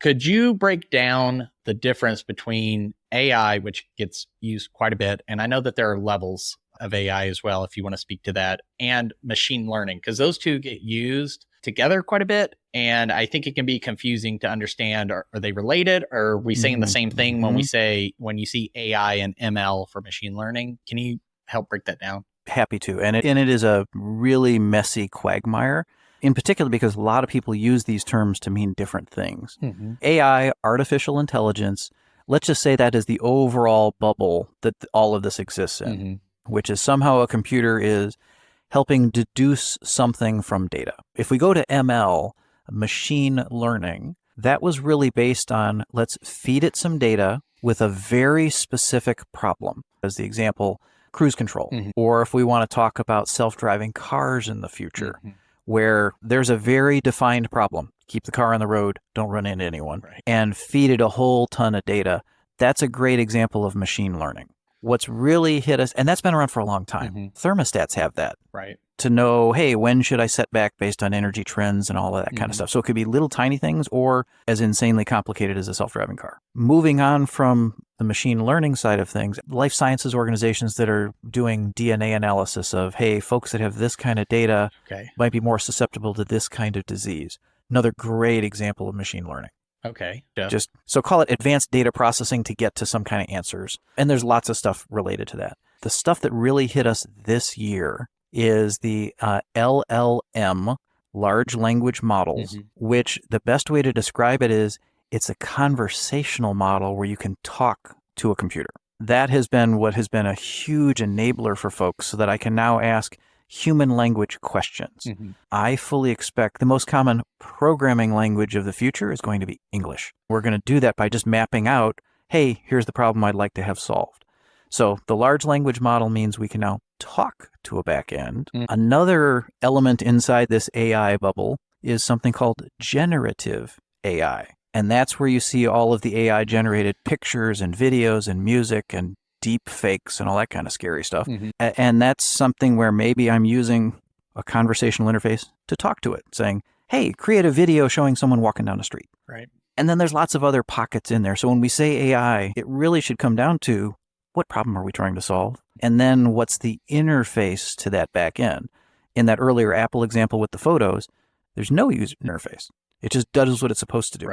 Could you break down the difference between AI, which gets used quite a bit, and I know that there are levels of AI as well, if you want to speak to that, and machine learning, because those two get used together quite a bit. And I think it can be confusing to understand, are they related? Or are we saying the same thing when when you see AI and ML for machine learning? Can you help break that down? Happy to. And it is a really messy quagmire, in particular because a lot of people use these terms to mean different things. AI, artificial intelligence, let's just say that is the overall bubble that all of this exists in, which is somehow a computer is helping deduce something from data. If we go to ML, machine learning, that was really based on let's feed it some data with a very specific problem. As the example, cruise control. Or if we want to talk about self-driving cars in the future, where there's a very defined problem. Keep the car on the road, don't run into anyone, and feed it a whole ton of data. That's a great example of machine learning. What's really hit us, and that's been around for a long time. Thermostats have that. To know, hey, when should I set back based on energy trends and all of that kind of stuff. So it could be little tiny things or as insanely complicated as a self-driving car. Moving on from the machine learning side of things, life sciences organizations that are doing DNA analysis of, hey, folks that have this kind of data might be more susceptible to this kind of disease. Another great example of machine learning. Just so call it advanced data processing to get to some kind of answers. And there's lots of stuff related to that. The stuff that really hit us this year is the LLM, large language models, which the best way to describe it is it's a conversational model where you can talk to a computer. That has been what has been a huge enabler for folks so that I can now ask human language questions. I fully expect the most common programming language of the future is going to be English. We're going to do that by just mapping out, hey, here's the problem I'd like to have solved. So the large language model means we can now talk to a back end. Another element inside this AI bubble is something called generative AI. And that's where you see all of the AI generated pictures and videos and music and deep fakes and all that kind of scary stuff. And that's something where maybe I'm using a conversational interface to talk to it, saying, hey, create a video showing someone walking down the street. And then there's lots of other pockets in there. So when we say AI, it really should come down to what problem are we trying to solve? And then what's the interface to that back end? In that earlier Apple example with the photos, there's no user interface. It just does what it's supposed to do.